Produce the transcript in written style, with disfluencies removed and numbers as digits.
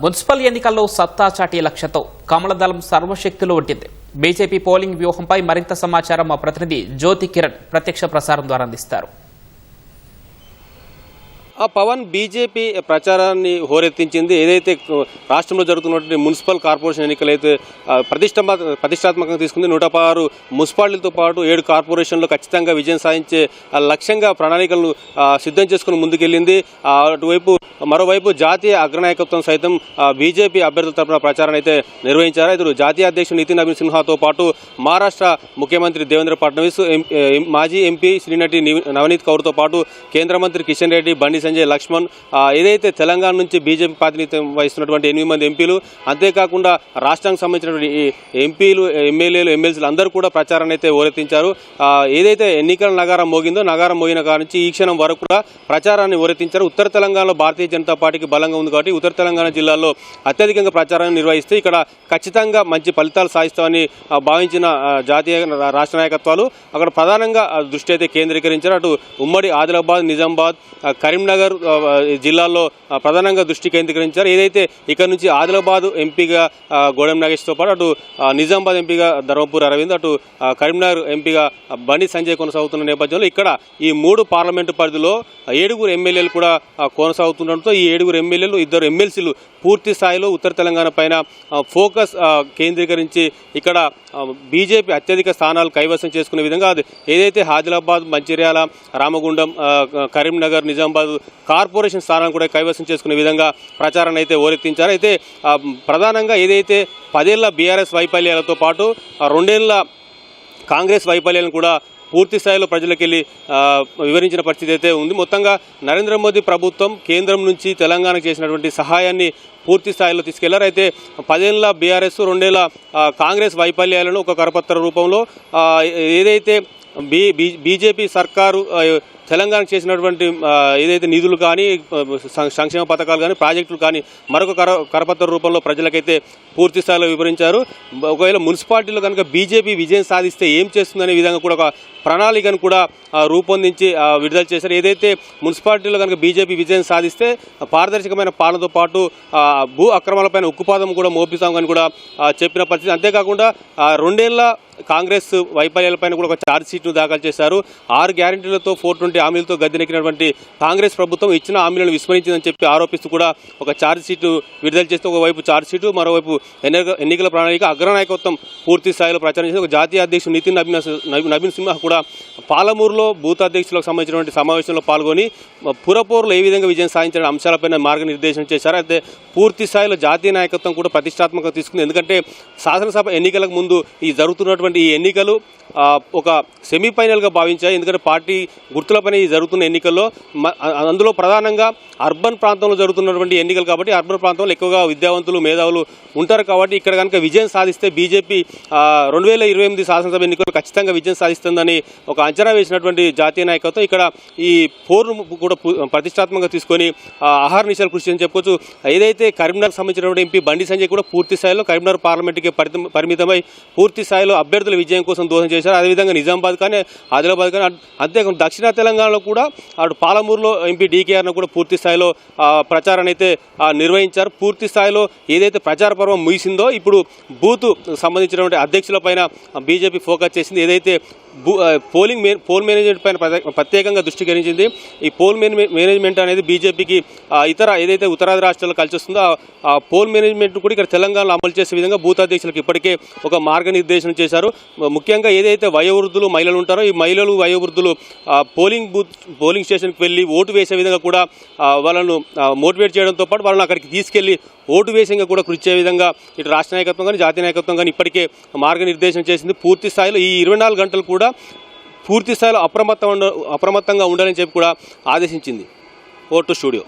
Municipal ఎన్నికల్లో సత్తా చాటే లక్ష్యంతో కమలదళం సర్వశక్తులు ఒడ్డింది. బీజేపీ పోలింగ్ వ్యూహంపై మరింత సమాచారం మా ప్రతినిధి జ్యోతి కిరణ్ ప్రత్యక్ష ప్రసారం ద్వారా అందిస్తారు. పవన్ బీజేపీ ప్రచారాన్ని హోరెత్తించింది. ఏదైతే రాష్ట్రంలో జరుగుతున్నటువంటి మున్సిపల్ కార్పొరేషన్ ఎన్నికలైతే ప్రతిష్టాత్మకంగా తీసుకుంది. 116 మున్సిపాలిటీలతో పాటు 7 కార్పొరేషన్లు ఖచ్చితంగా విజయం సాధించే లక్ష్యంగా ప్రణాళికలను సిద్ధం చేసుకుని ముందుకెళ్లింది. అటువైపు మరోవైపు జాతీయ అగ్రనాయకత్వం సైతం బీజేపీ అభ్యర్థుల తరఫున ప్రచారాన్ని అయితే నిర్వహించారు. ఇద్దరు జాతీయ అధ్యక్షుడు నితిన్ నవీన్ సిన్హాతో పాటు మహారాష్ట్ర ముఖ్యమంత్రి దేవేంద్ర ఫడ్నవీస్, మాజీ ఎంపీ శ్రీనటి నవనీత్ కౌర్తో పాటు కేంద్ర మంత్రి కిషన్ రెడ్డి, బండి సంజయ్, లక్ష్మణ్, ఏదైతే తెలంగాణ నుంచి బీజేపీ ప్రాతినిధ్యం వహిస్తున్నటువంటి 8 మంది ఎంపీలు, అంతేకాకుండా రాష్ట్రానికి సంబంధించినటువంటి ఎంపీలు, ఎమ్మెల్యేలు, ఎమ్మెల్సీలు అందరూ కూడా ప్రచారాన్ని అయితే ఓరెత్తించారు. ఏదైతే ఎన్నికల నగారం మోగిందో నగారం మోగిన కాడ నుంచి ఈ క్షణం వరకు కూడా ప్రచారాన్ని ఓరెత్తించారు. ఉత్తర తెలంగాణలో భారతీయ జనతా పార్టీకి బలంగా ఉంది కాబట్టి ఉత్తర తెలంగాణ జిల్లాలో అత్యధికంగా ప్రచారాన్ని నిర్వహిస్తే ఇక్కడ ఖచ్చితంగా మంచి ఫలితాలు సాధిస్తామని భావించిన జాతీయ రాష్ట్ర నాయకత్వాలు అక్కడ ప్రధానంగా దృష్టి అయితే కేంద్రీకరించారు. అటు ఉమ్మడి ఆదిలాబాద్, నిజామాబాద్, కరీంనగర్ జిల్లాల్లో ప్రధానంగా దృష్టి కేంద్రీకరించారు. ఏదైతే ఇక్కడ నుంచి ఆదిలాబాద్ ఎంపీగా గోడెం నాగేష్తో పాటు అటు నిజామాబాద్ ఎంపీగా ధర్మపురి అరవింద్, అటు కరీంనగర్ ఎంపీగా బండి సంజయ్ కొనసాగుతున్న నేపథ్యంలో ఇక్కడ ఈ 3 పార్లమెంటు పరిధిలో 7 ఎమ్మెల్యేలు కూడా కొనసాగుతుండటంతో ఈ 7 ఎమ్మెల్యేలు, 2 ఎమ్మెల్సీలు పూర్తి స్థాయిలో ఉత్తర తెలంగాణ పైన ఫోకస్ కేంద్రీకరించి ఇక్కడ బీజేపీ అత్యధిక స్థానాలు కైవసం చేసుకునే విధంగా ఏదైతే ఆదిలాబాద్, మంచిర్యాల, రామగుండం, కరీంనగర్, నిజామాబాద్ కార్పొరేషన్ స్థానాలను కూడా కైవసం చేసుకునే విధంగా ప్రచారాన్ని అయితే ఓరెత్తించారు. అయితే ప్రధానంగా ఏదైతే 10 ఏళ్ల బీఆర్ఎస్ వైఫల్యాలతో పాటు 2 ఏళ్ల కాంగ్రెస్ వైఫల్యాలను కూడా పూర్తి స్థాయిలో ప్రజలకు వెళ్ళి వివరించిన పరిస్థితి అయితే ఉంది. మొత్తంగా నరేంద్ర మోదీ ప్రభుత్వం కేంద్రం నుంచి తెలంగాణకు చేసినటువంటి సహాయాన్ని పూర్తి స్థాయిలో తీసుకెళ్లారు. అయితే 10 ఏళ్ల బీఆర్ఎస్, 2 ఏళ్ల కాంగ్రెస్ వైఫల్యాలను ఒక కరపత్ర రూపంలో ఏదైతే బీజేపీ సర్కారు తెలంగాణకు చేసినటువంటి ఏదైతే నిధులు కానీ, సంక్షేమ పథకాలు కానీ, ప్రాజెక్టులు కానీ మరొక కరపత్ర రూపంలో ప్రజలకైతే పూర్తి స్థాయిలో వివరించారు. ఒకవేళ మున్సిపాలిటీలో కనుక బీజేపీ విజయం సాధిస్తే ఏం చేస్తుందనే విధంగా కూడా ఒక ప్రణాళికను కూడా రూపొందించి విడుదల చేశారు. ఏదైతే మున్సిపాలిటీలో కనుక బీజేపీ విజయం సాధిస్తే పారదర్శకమైన పాలనతో పాటు భూ అక్రమాలపైన ఉక్కుపాదం కూడా మోపిస్తామని కూడా చెప్పిన పరిస్థితి. అంతేకాకుండా 2 ఏళ్ల కాంగ్రెస్ వైఫల్యాలపైన కూడా ఒక ఛార్జ్ షీట్ను దాఖలు చేశారు. 6 గ్యారెంటీలతో 420 హామీలతో గద్దెనెక్కినటువంటి కాంగ్రెస్ ప్రభుత్వం ఇచ్చిన హామీలను విస్మరించిందని చెప్పి ఆరోపిస్తూ కూడా ఒక ఛార్జ్ షీట్ విడుదల చేస్తే ఒకవైపు ఛార్జ్ షీటు, మరోవైపు ఎన్నికల ప్రణాళిక అగ్రనాయకత్వం పూర్తి స్థాయిలో ప్రచారం చేసి ఒక జాతీయ అధ్యక్షుడు నితిన్ నవీన్ సిన్హా కూడా పాలమూరులో బూత్ అధ్యక్షులకు సంబంధించినటువంటి సమావేశంలో పాల్గొని పురపోరులో ఏ విధంగా విజయం సాధించిన అంశాలపైన మార్గనిర్దేశం చేశారు. అయితే పూర్తి స్థాయిలో జాతీయ నాయకత్వం కూడా ప్రతిష్టాత్మకంగా తీసుకుంది. ఎందుకంటే శాసనసభ ఎన్నికలకు ముందు ఈ జరుగుతున్నటువంటి ఈ ఎన్నికలు ఒక సెమీఫైనల్గా భావించాయి. ఎందుకంటే పార్టీ గుర్తులపైన ఈ జరుగుతున్న ఎన్నికల్లో అందులో ప్రధానంగా అర్బన్ ప్రాంతంలో జరుగుతున్నటువంటి ఎన్నికలు కాబట్టి అర్బన్ ప్రాంతంలో ఎక్కువగా విద్యావంతులు, మేధావులు ఉంటారు కాబట్టి ఇక్కడ కనుక విజయం సాధిస్తే బీజేపీ 2028 శాసనసభ ఎన్నికల్లో ఖచ్చితంగా విజయం సాధిస్తుందని ఒక అంచనా వేసినటువంటి జాతీయ నాయకత్వం ఇక్కడ ఈ పోరును కూడా ప్రతిష్టాత్మకంగా తీసుకొని అహర్నిశలు కృషి అని చెప్పుకోవచ్చు. ఏదైతే కరీంనగర్ సంబంధించినటువంటి ఎంపీ బండి సంజయ్ కూడా పూర్తి స్థాయిలో కరీంనగర్ పార్లమెంట్కి పరిమితమై పూర్తి స్థాయిలో అభ్యర్థుల విజయం కోసం దోహదం చేశారు. అదేవిధంగా నిజామాబాద్ కానీ, ఆదిలాబాద్ కానీ, అంతేకాకుండా దక్షిణ తెలంగాణలో కూడా అటు పాలమూరులో ఎంపీ డీకేఆర్ను కూడా పూర్తి స్థాయిలో ప్రచారాన్ని అయితే నిర్వహించారు. పూర్తి స్థాయిలో ఏదైతే ప్రచార పర్వం ముగిసిందో ఇప్పుడు బూత్ సంబంధించినటువంటి అధ్యక్షుల పైన బీజేపీ ఫోకస్ చేసింది. ఏదైతే పోల్ మేనేజ్మెంట్ పైన ప్రత్యేకంగా దృష్టి కేంద్రీకరించింది. ఈ పోల్ మేనేజ్మెంట్ అనేది బీజేపీకి ఇతర ఏదైతే ఉత్తరాది రాష్ట్రాల్లో కలిసి వస్తుందో ఆ పోల్ మేనేజ్మెంట్ కూడా ఇక్కడ తెలంగాణలో అమలు చేసే విధంగా బూత్ అధ్యక్షులకు ఇప్పటికే ఒక మార్గనిర్దేశం చేశారు. ముఖ్యంగా ఏదైతే వయోవృద్ధులు, మహిళలు ఉంటారో ఈ మహిళలు, వయోవృద్ధులు పోలింగ్ స్టేషన్కి వెళ్ళి ఓటు వేసే విధంగా కూడా వాళ్ళను మోటివేట్ చేయడంతో పాటు వాళ్ళని అక్కడికి తీసుకెళ్లి ఓటు వేసేంగా కూడా కృషి చేసే విధంగా ఇటు రాష్ట్ర నాయకత్వం కానీ, జాతీయ నాయకత్వం కానీ ఇప్పటికే మార్గనిర్దేశం చేసింది. పూర్తి స్థాయిలో ఈ 24 గంటలు కూడా పూర్తి స్థాయిలో అప్రమత్తంగా ఉండాలని చెప్పి కూడా ఆదేశించింది. Vote studio.